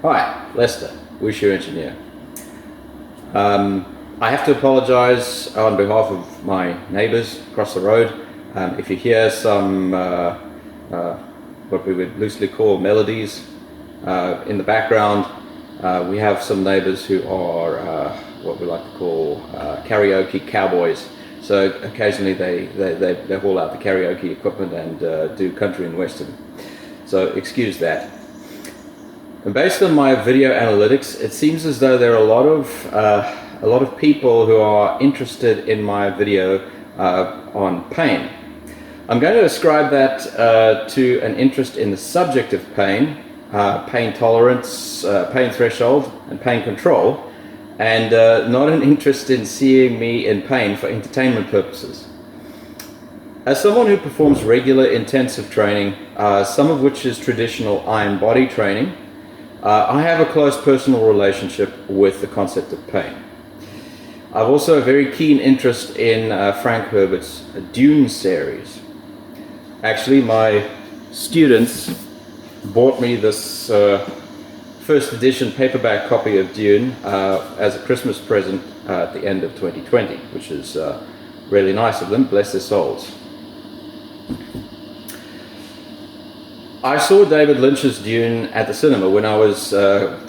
Hi, Lester, Wushu Engineer. I have to apologize on behalf of my neighbors across the road. If you hear some what we would loosely call melodies in the background, we have some neighbors who are what we like to call karaoke cowboys. So occasionally they haul out the karaoke equipment and do country and western. So excuse that. And based on my video analytics, it seems as though there are a lot of people who are interested in my video on pain. I'm going to ascribe that to an interest in the subject of pain, pain tolerance, pain threshold, and pain control, and not an interest in seeing me in pain for entertainment purposes. As someone who performs regular intensive training, some of which is traditional iron body training, I have a close personal relationship with the concept of pain. I've also a very keen interest in Frank Herbert's Dune series. Actually, my students bought me this first edition paperback copy of Dune as a Christmas present at the end of 2020, which is really nice of them, bless their souls. I saw David Lynch's Dune at the cinema when I was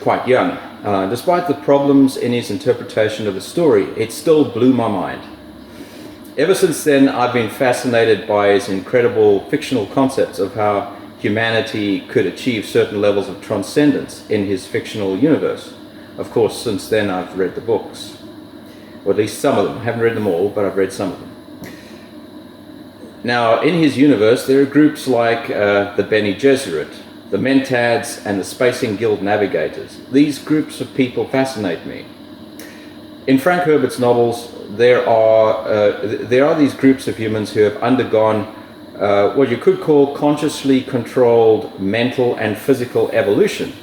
quite young. Despite the problems in his interpretation of the story, it still blew my mind. Ever since then, I've been fascinated by his incredible fictional concepts of how humanity could achieve certain levels of transcendence in his fictional universe. Of course, since then I've read the books, or at least some of them. I haven't read them all, but I've read some of them. Now, in his universe, there are groups like the Bene Gesserit, the Mentads, and the Spacing Guild Navigators. These groups of people fascinate me. In Frank Herbert's novels, there are these groups of humans who have undergone what you could call consciously controlled mental and physical evolution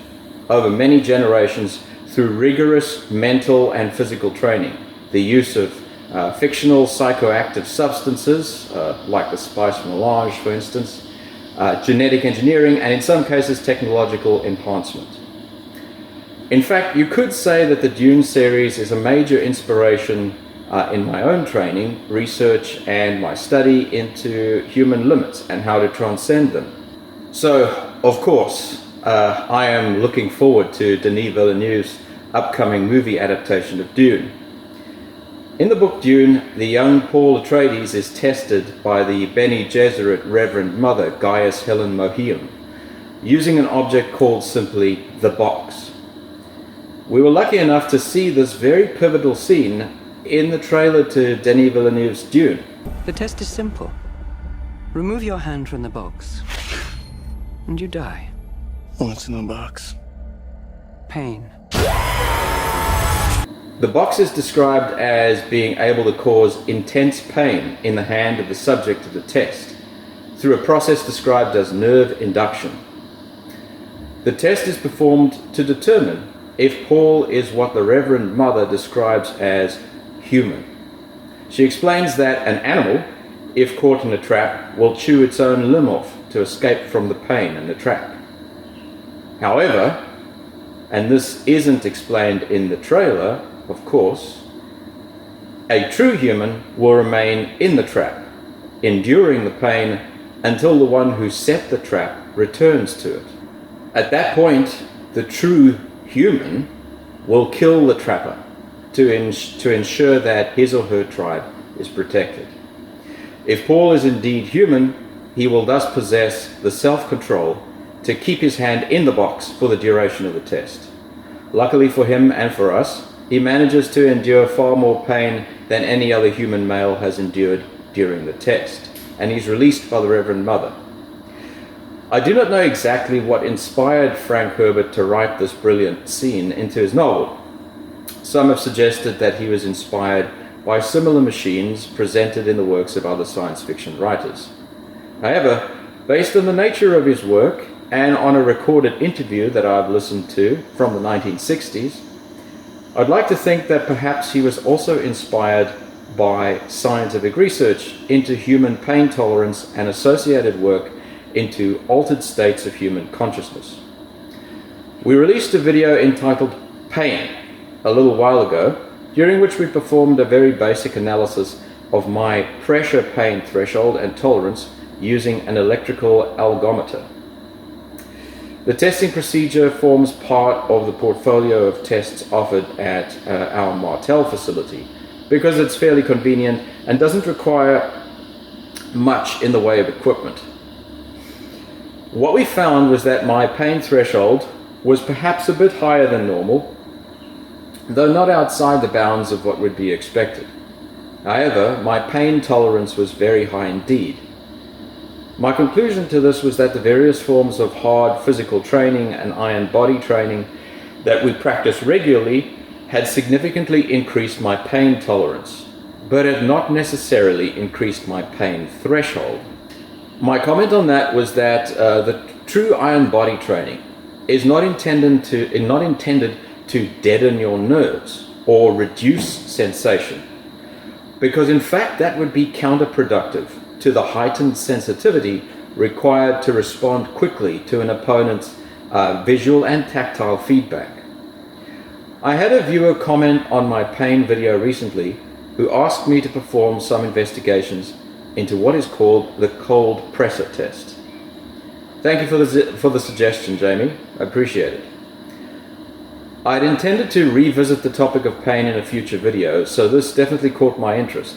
over many generations through rigorous mental and physical training, the use of fictional psychoactive substances, like the spice melange, for instance, genetic engineering, and in some cases technological enhancement. In fact, you could say that the Dune series is a major inspiration in my own training, research, and my study into human limits and how to transcend them. So, of course, I am looking forward to Denis Villeneuve's upcoming movie adaptation of Dune. In the book Dune, the young Paul Atreides is tested by the Bene Gesserit Reverend Mother, Gaius Helen Mohiam, using an object called simply the box. We were lucky enough to see this very pivotal scene in the trailer to Denis Villeneuve's Dune. The test is simple. Remove your hand from the box, and you die. What's in the box? Pain. The box is described as being able to cause intense pain in the hand of the subject of the test through a process described as nerve induction. The test is performed to determine if Paul is what the Reverend Mother describes as human. She explains that an animal, if caught in a trap, will chew its own limb off to escape from the pain in the trap. However, and this isn't explained in the trailer, of course, a true human will remain in the trap, enduring the pain until the one who set the trap returns to it. At that point, the true human will kill the trapper to ensure that his or her tribe is protected. If Paul is indeed human, he will thus possess the self-control to keep his hand in the box for the duration of the test. Luckily for him and for us, he manages to endure far more pain than any other human male has endured during the test, and he's released by the Reverend Mother. I do not know exactly what inspired Frank Herbert to write this brilliant scene into his novel. Some have suggested that he was inspired by similar machines presented in the works of other science fiction writers. However, based on the nature of his work and on a recorded interview that I've listened to from the 1960s, I'd like to think that perhaps he was also inspired by scientific research into human pain tolerance and associated work into altered states of human consciousness. We released a video entitled Pain a little while ago, during which we performed a very basic analysis of my pressure pain threshold and tolerance using an electrical algometer. The testing procedure forms part of the portfolio of tests offered at our Martel facility because it's fairly convenient and doesn't require much in the way of equipment. What we found was that my pain threshold was perhaps a bit higher than normal, though not outside the bounds of what would be expected. However, my pain tolerance was very high indeed. My conclusion to this was that the various forms of hard physical training and iron body training that we practice regularly had significantly increased my pain tolerance, but had not necessarily increased my pain threshold. My comment on that was that the true iron body training is not intended to deaden your nerves or reduce sensation, because in fact that would be counterproductive to the heightened sensitivity required to respond quickly to an opponent's visual and tactile feedback. I had a viewer comment on my pain video recently who asked me to perform some investigations into what is called the Cold Pressor Test. Thank you for the suggestion, Jamie. I appreciate it. I'd intended to revisit the topic of pain in a future video, so this definitely caught my interest.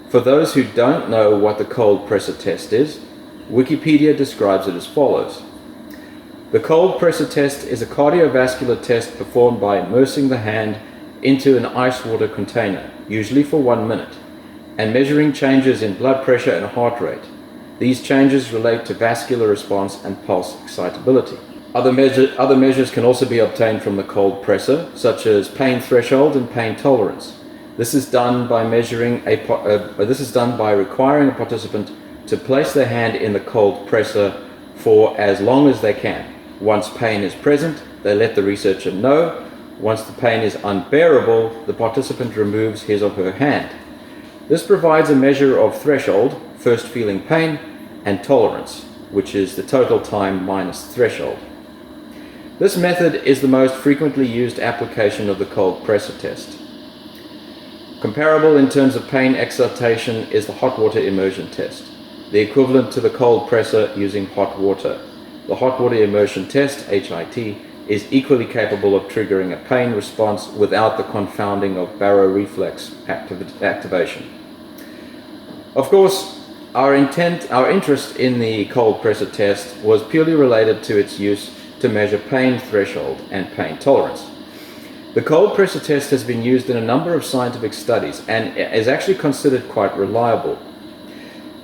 For those who don't know what the Cold Pressor Test is, Wikipedia describes it as follows. The Cold Pressor Test is a cardiovascular test performed by immersing the hand into an ice water container, usually for 1 minute, and measuring changes in blood pressure and heart rate. These changes relate to vascular response and pulse excitability. Other measures can also be obtained from the cold pressor, such as pain threshold and pain tolerance. This is done by requiring a participant to place their hand in the cold pressor for as long as they can. Once pain is present, they let the researcher know. Once the pain is unbearable, the participant removes his or her hand. This provides a measure of threshold, first feeling pain, and tolerance, which is the total time minus threshold. This method is the most frequently used application of the cold pressor test. Comparable in terms of pain excitation is the hot water immersion test, the equivalent to the cold pressor using hot water. The hot water immersion test, HIT, is equally capable of triggering a pain response without the confounding of baroreflex activation. Of course, our interest in the cold pressor test was purely related to its use to measure pain threshold and pain tolerance. The cold pressor test has been used in a number of scientific studies and is actually considered quite reliable.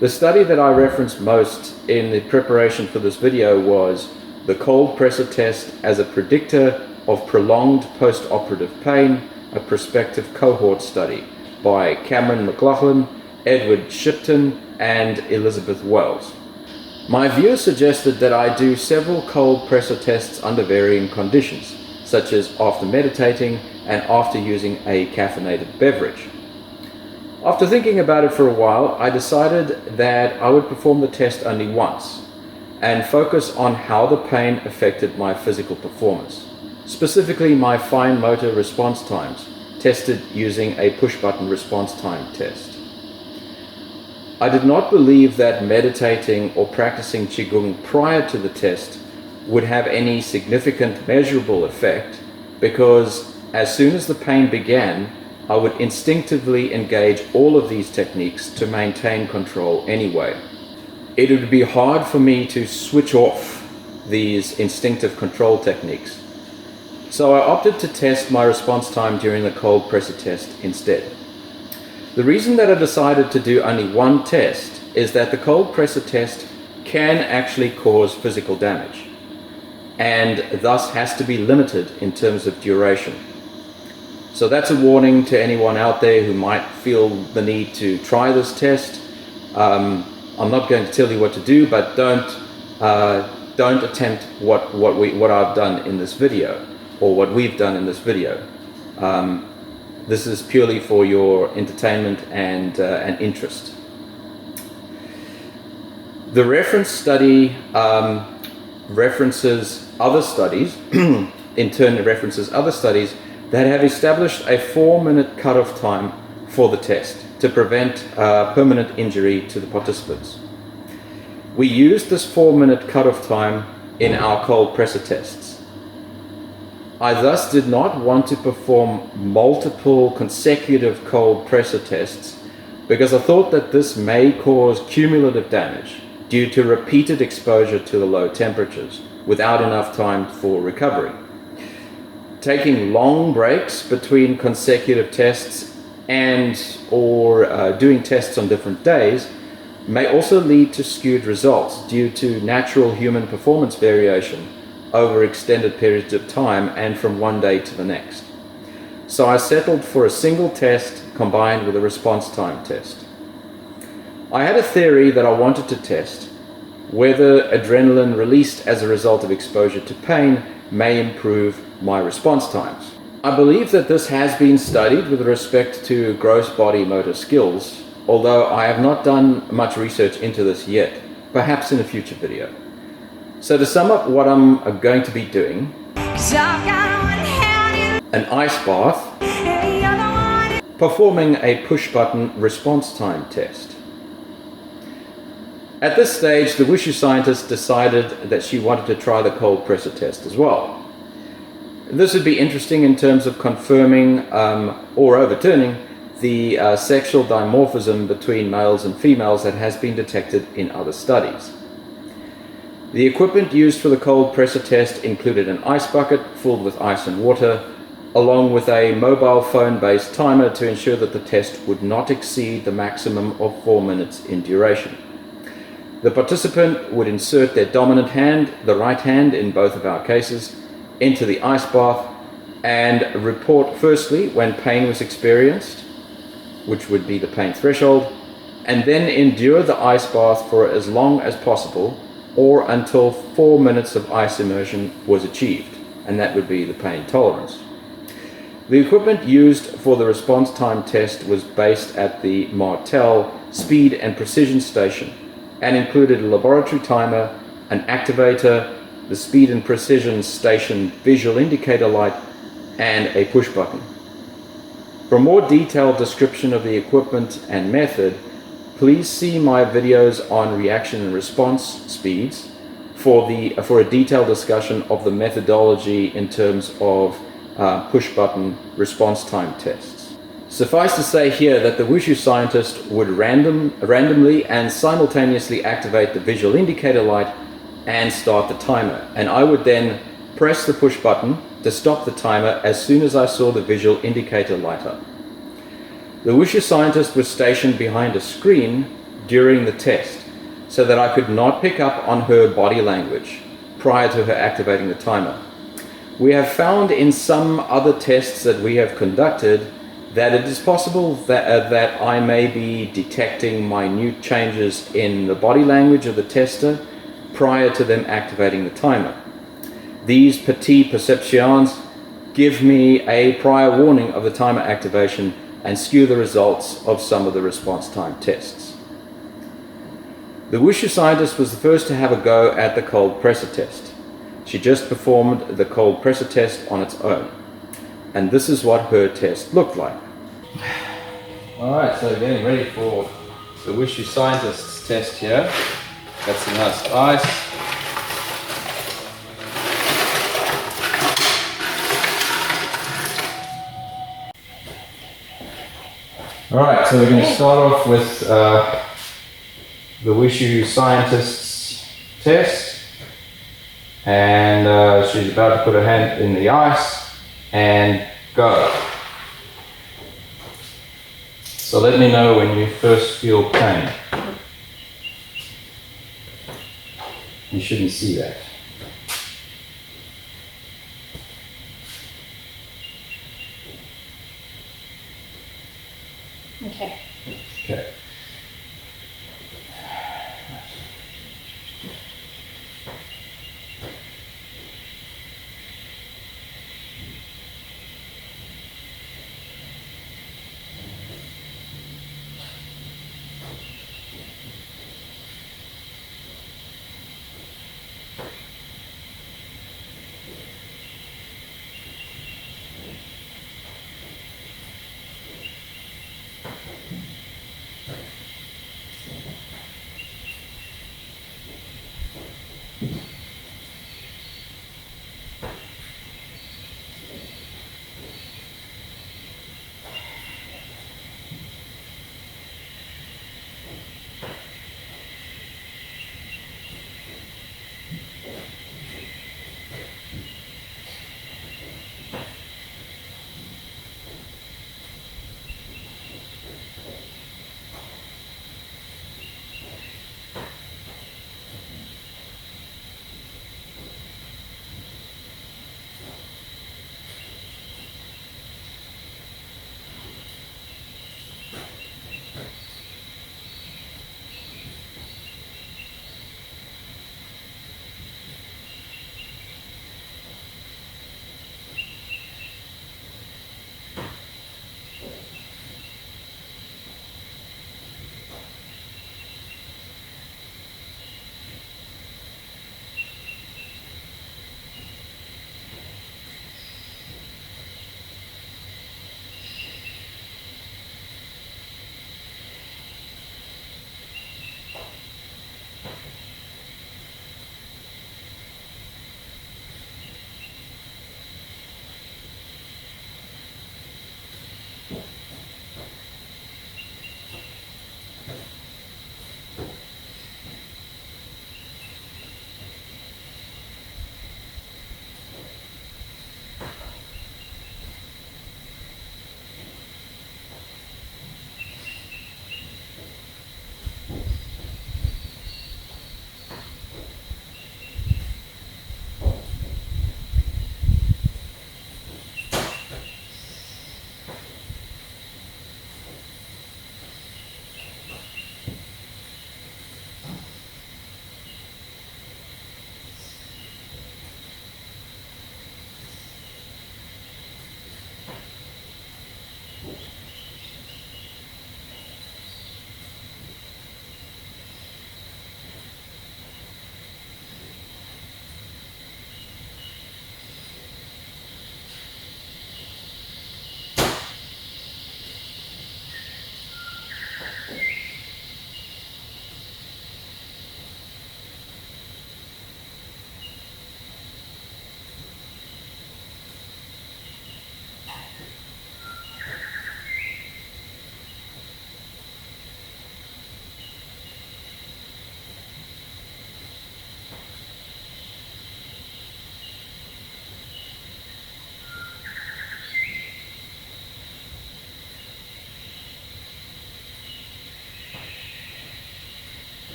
The study that I referenced most in the preparation for this video was the cold pressor test as a predictor of prolonged post-operative pain, a prospective cohort study by Cameron McLaughlin, Edward Shipton, and Elizabeth Wells. My viewer suggested that I do several cold pressor tests under varying conditions, such as after meditating and after using a caffeinated beverage. After thinking about it for a while, I decided that I would perform the test only once and focus on how the pain affected my physical performance, specifically my fine motor response times, tested using a push-button response time test. I did not believe that meditating or practicing Qigong prior to the test would have any significant measurable effect, because as soon as the pain began, I would instinctively engage all of these techniques to maintain control anyway. It would be hard for me to switch off these instinctive control techniques. So I opted to test my response time during the cold pressor test instead. The reason that I decided to do only one test is that the cold pressor test can actually cause physical damage, and thus has to be limited in terms of duration. So that's a warning to anyone out there who might feel the need to try this test. I'm not going to tell you what to do, but don't attempt what I've done in this video, or what we've done in this video. This is purely for your entertainment and interest. The reference study references other studies in turn references other studies that have established a 4-minute cutoff time for the test to prevent permanent injury to the participants. We used this 4-minute cutoff time in our cold pressor tests. I thus did not want to perform multiple consecutive cold pressor tests because I thought that this may cause cumulative damage due to repeated exposure to the low temperatures without enough time for recovery. Taking long breaks between consecutive tests or doing tests on different days may also lead to skewed results due to natural human performance variation over extended periods of time and from one day to the next. So I settled for a single test combined with a response time test. I had a theory that I wanted to test whether adrenaline released as a result of exposure to pain may improve my response times. I believe that this has been studied with respect to gross body motor skills, although I have not done much research into this yet, perhaps in a future video. So to sum up what I'm going to be doing, an ice bath, performing a push-button response time test. At this stage, the Wushu scientist decided that she wanted to try the cold pressor test as well. This would be interesting in terms of confirming or overturning the sexual dimorphism between males and females that has been detected in other studies. The equipment used for the cold pressor test included an ice bucket filled with ice and water, along with a mobile phone-based timer to ensure that the test would not exceed the maximum of 4 minutes in duration. The participant would insert their dominant hand, the right hand in both of our cases, into the ice bath and report firstly when pain was experienced, which would be the pain threshold, and then endure the ice bath for as long as possible or until 4 minutes of ice immersion was achieved, and that would be the pain tolerance. The equipment used for the response time test was based at the Martel Speed and Precision Station and included a laboratory timer, an activator, the Speed and Precision Station visual indicator light, and a push button. For a more detailed description of the equipment and method, please see my videos on reaction and response speeds for a detailed discussion of the methodology in terms of push-button response time tests. Suffice to say here that the Wushu scientist would randomly and simultaneously activate the visual indicator light and start the timer, and I would then press the push button to stop the timer as soon as I saw the visual indicator light up. The Wushu scientist was stationed behind a screen during the test so that I could not pick up on her body language prior to her activating the timer. We have found in some other tests that we have conducted that it is possible that I may be detecting minute changes in the body language of the tester prior to them activating the timer. These petite perceptions give me a prior warning of the timer activation and skew the results of some of the response time tests. The Wushu scientist was the first to have a go at the cold pressor test. She just performed the cold pressor test on its own, and this is what her test looked like. Alright, so getting ready for the Wushu scientist's test here. Got some nice ice. Alright, so we're going to start off with the Wushu scientist's test. And she's about to put her hand in the ice and go. So let me know when you first feel pain. You shouldn't see that. Okay. Okay.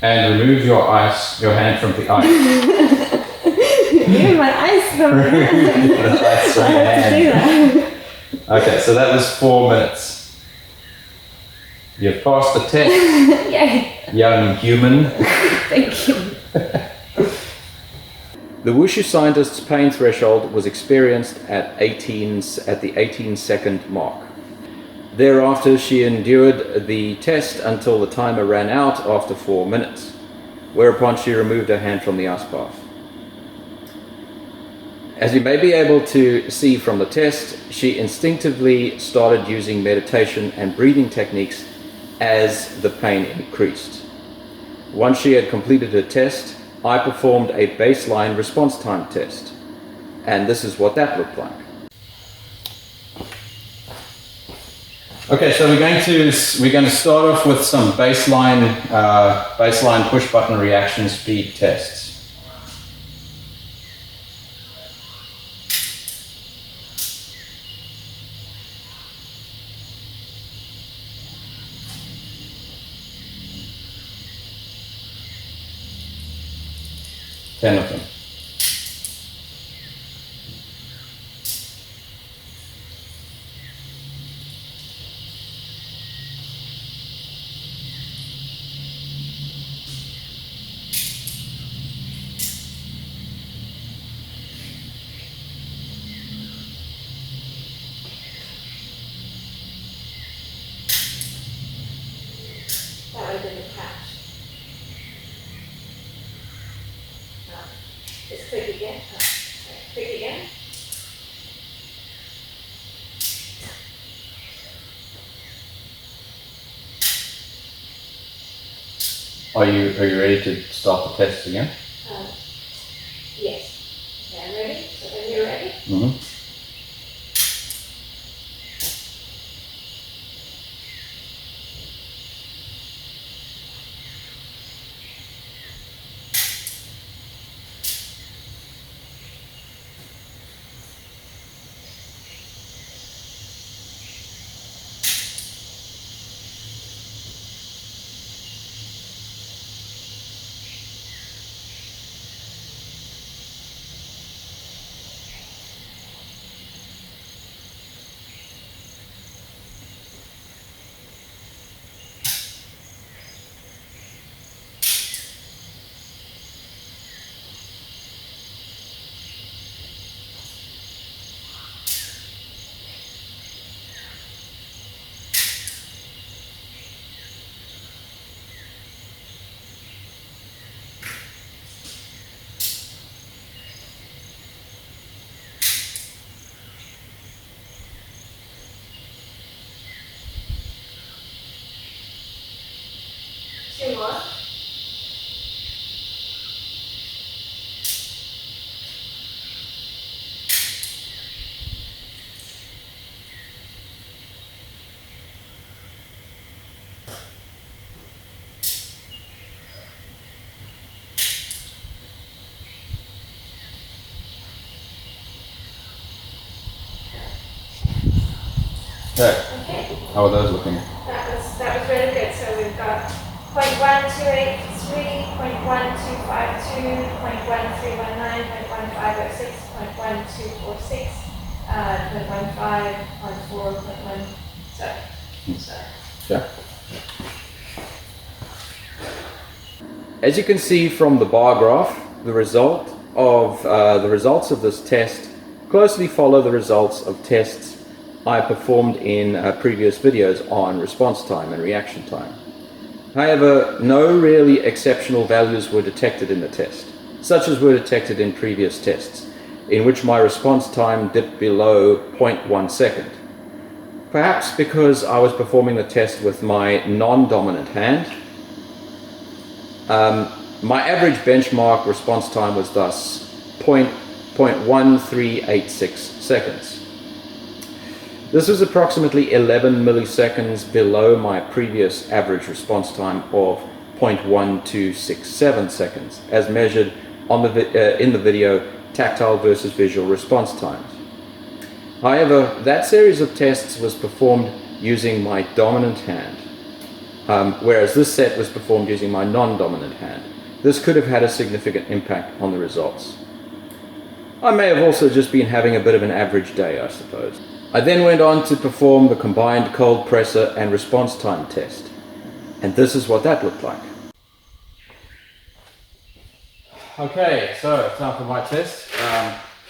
And remove your hand from the ice. Remove my ice from my hand. Ice from your I have to do hand. that. Okay, so that was 4 minutes. You've passed the test, Yay. young human. Thank you. The Wushu scientist's pain threshold was experienced at the 18-second mark. Thereafter, she endured the test until the timer ran out after 4 minutes, whereupon she removed her hand from the ice bath. As you may be able to see from the test, she instinctively started using meditation and breathing techniques as the pain increased. Once she had completed her test, I performed a baseline response time test, and this is what that looked like. Okay, so we're going to start off with some baseline push button reaction speed tests. Ten of them. That would have been a catch. Just click again. Click again. Are you ready to start the test again? Yes. Okay, I'm ready. So when you're ready. Mm-hmm. Two more. Okay. Okay. How are those looking? That was really good. So we've got 0.1283, 0.1252, 0.1319, 0.1506, 0.1246, 0.15, 0.4, 0.17. So. Yeah. As you can see from the bar graph, the results of this test closely follow the results of tests I performed in previous videos on response time and reaction time. However, no really exceptional values were detected in the test, such as were detected in previous tests, in which my response time dipped below 0.1 second. Perhaps because I was performing the test with my non-dominant hand. My average benchmark response time was thus 0.1386 seconds. This was approximately 11 milliseconds below my previous average response time of 0.1267 seconds, as measured on in the video Tactile versus Visual Response Times. However, that series of tests was performed using my dominant hand. whereas this set was performed using my non-dominant hand. This could have had a significant impact on the results. I may have also just been having a bit of an average day, I suppose. I then went on to perform the combined cold pressor and response time test. And this is what that looked like. Okay, so time for my test.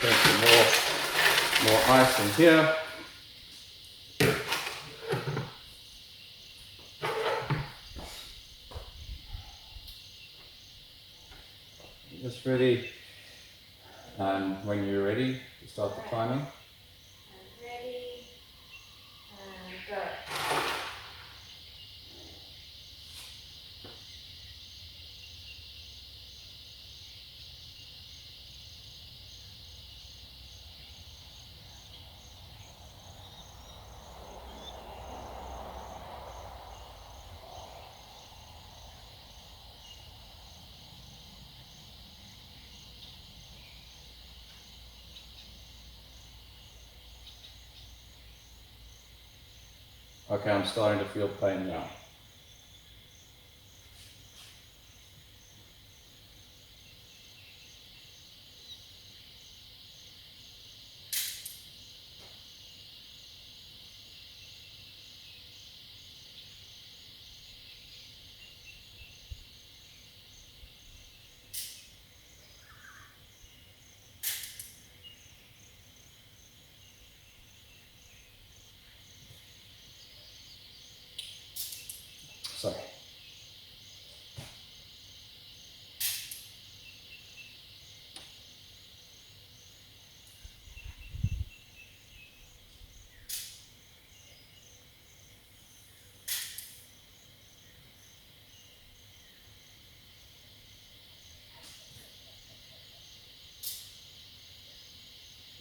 Put some more ice in here. Just ready. When you're ready to start the timing. I'm ready. Go. Okay, I'm starting to feel pain now. Sorry.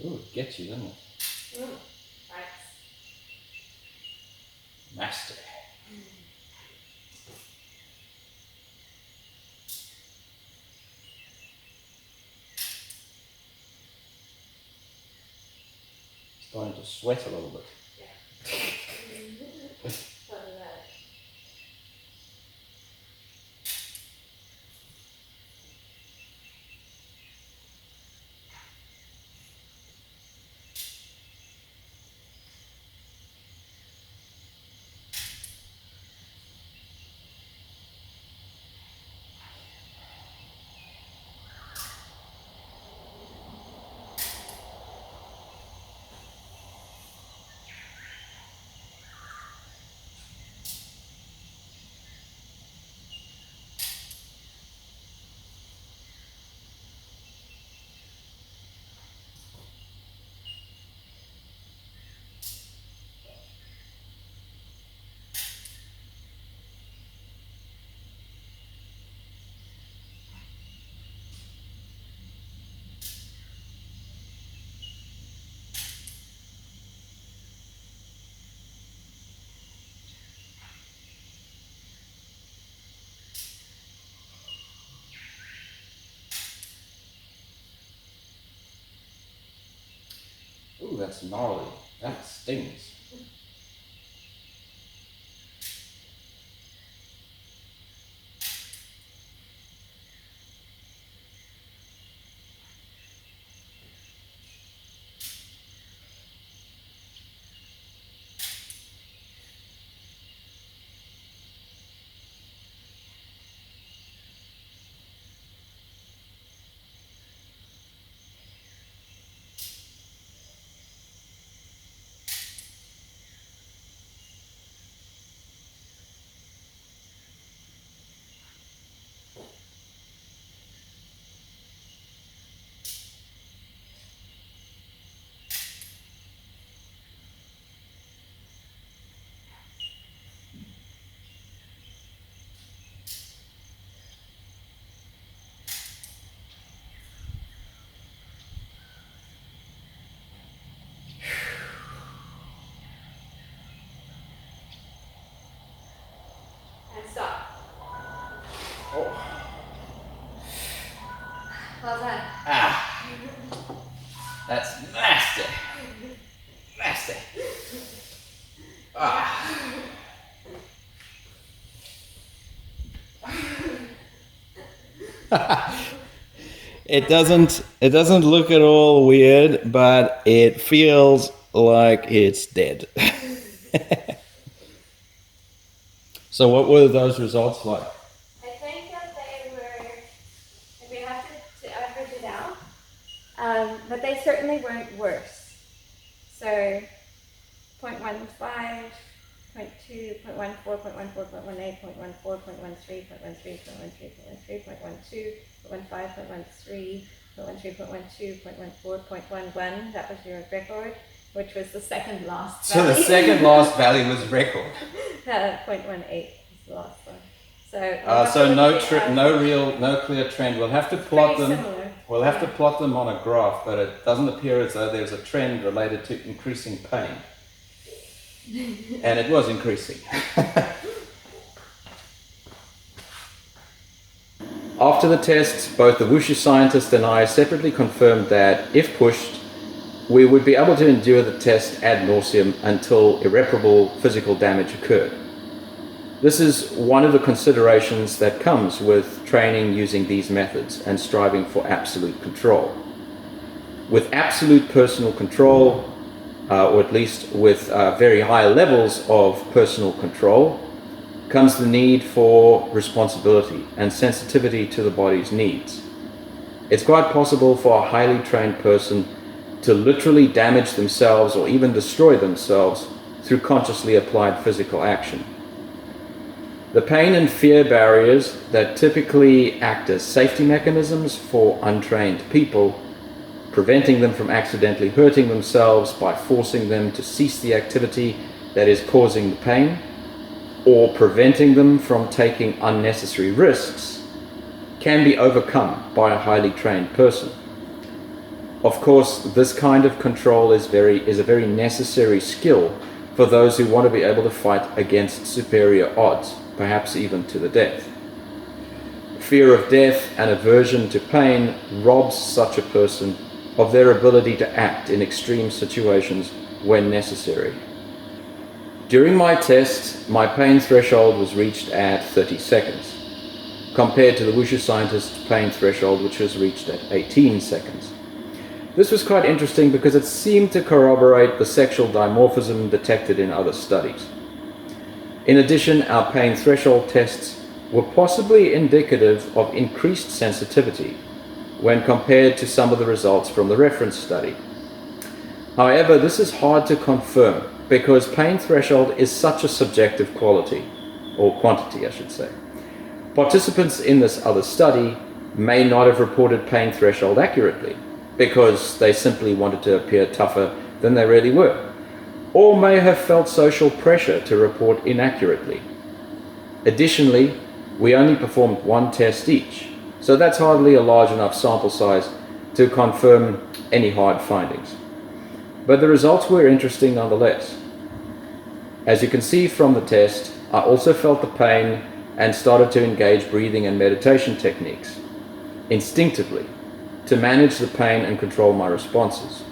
Ooh, it gets you, doesn't it? Right. Nasty. Starting to sweat a little bit. What is that? Ooh, that's gnarly. That stings. And stop. Oh. Well done. Ah. That's nasty. Nasty. Ah. It doesn't look at all weird, but it feels like it's dead. So what were those results like? I think that they were, we have to average it out, but they certainly weren't worse. So 0.15, 0.2, 0.14, 0.14, 0.18, 0.14, 0.13, 0.13, 0.13, 0.13, 0.12, 0.15, 0.13, 0.13, 0.12, 0.14, 0.11. That was your record, which was the second last So value. the second last value was record. 0.18 is the last one. So no clear trend. We'll have to plot them. Similar. We'll have to plot them on a graph, but it doesn't appear as though there's a trend related to increasing pain. And it was increasing. After the tests, both the Wushu scientist and I separately confirmed that, if pushed, we would be able to endure the test ad nauseum until irreparable physical damage occurred. This is one of the considerations that comes with training using these methods and striving for absolute control. With absolute personal control, or at least with very high levels of personal control, comes the need for responsibility and sensitivity to the body's needs. It's quite possible for a highly trained person to literally damage themselves or even destroy themselves through consciously applied physical action. The pain and fear barriers that typically act as safety mechanisms for untrained people, preventing them from accidentally hurting themselves by forcing them to cease the activity that is causing the pain, or preventing them from taking unnecessary risks, can be overcome by a highly trained person. Of course, this kind of control is a very necessary skill for those who want to be able to fight against superior odds, perhaps even to the death. Fear of death and aversion to pain robs such a person of their ability to act in extreme situations when necessary. During my test, my pain threshold was reached at 30 seconds, compared to the Wushu scientist's pain threshold, which was reached at 18 seconds. This was quite interesting because it seemed to corroborate the sexual dimorphism detected in other studies. In addition, our pain threshold tests were possibly indicative of increased sensitivity when compared to some of the results from the reference study. However, this is hard to confirm because pain threshold is such a subjective quality, or quantity I should say. Participants in this other study may not have reported pain threshold accurately because they simply wanted to appear tougher than they really were, or may have felt social pressure to report inaccurately. Additionally, we only performed one test each, so that's hardly a large enough sample size to confirm any hard findings. But the results were interesting nonetheless. As you can see from the test, I also felt the pain and started to engage breathing and meditation techniques instinctively to manage the pain and control my responses.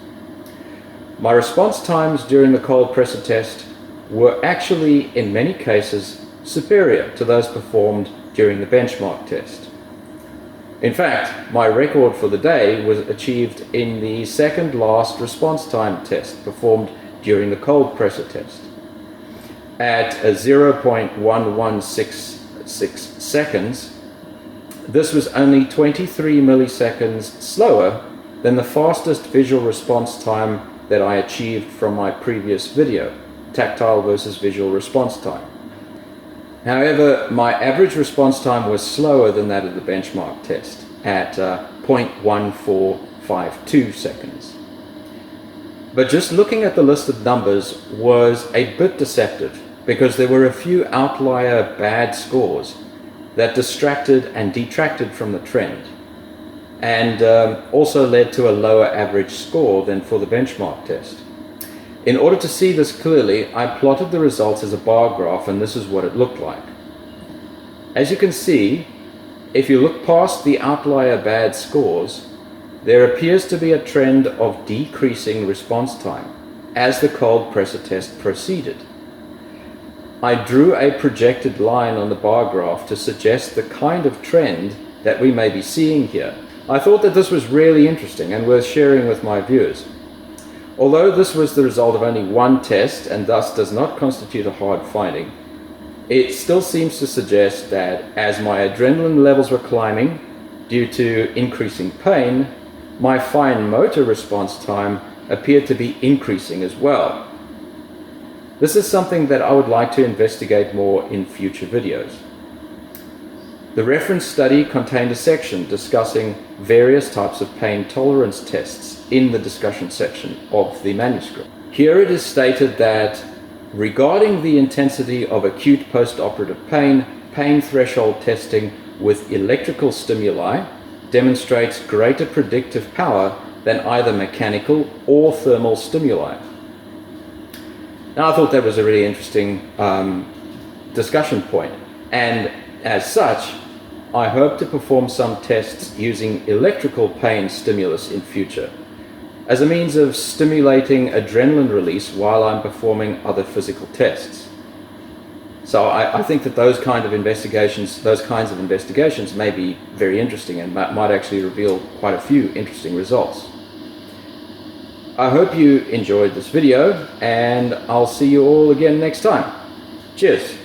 My response times during the cold pressor test were actually, in many cases, superior to those performed during the benchmark test. In fact, my record for the day was achieved in the second last response time test performed during the cold pressor test. At 0.1166 seconds, this was only 23 milliseconds slower than the fastest visual response time that I achieved from my previous video, tactile versus visual response time. However, my average response time was slower than that of the benchmark test at 0.1452 seconds. But just looking at the listed numbers was a bit deceptive because there were a few outlier bad scores that distracted and detracted from the trend, and also led to a lower average score than for the benchmark test. In order to see this clearly, I plotted the results as a bar graph, and this is what it looked like. As you can see, if you look past the outlier bad scores, there appears to be a trend of decreasing response time as the cold pressor test proceeded. I drew a projected line on the bar graph to suggest the kind of trend that we may be seeing here. I thought that this was really interesting and worth sharing with my viewers. Although this was the result of only one test and thus does not constitute a hard finding, it still seems to suggest that as my adrenaline levels were climbing due to increasing pain, my fine motor response time appeared to be increasing as well. This is something that I would like to investigate more in future videos. The reference study contained a section discussing various types of pain tolerance tests in the discussion section of the manuscript. Here it is stated that regarding the intensity of acute post-operative pain, pain threshold testing with electrical stimuli demonstrates greater predictive power than either mechanical or thermal stimuli. Now, I thought that was a really interesting discussion point, and as such, I hope to perform some tests using electrical pain stimulus in future as a means of stimulating adrenaline release while I'm performing other physical tests. So I think that those kinds of investigations may be very interesting and might actually reveal quite a few interesting results. I hope you enjoyed this video, and I'll see you all again next time. Cheers!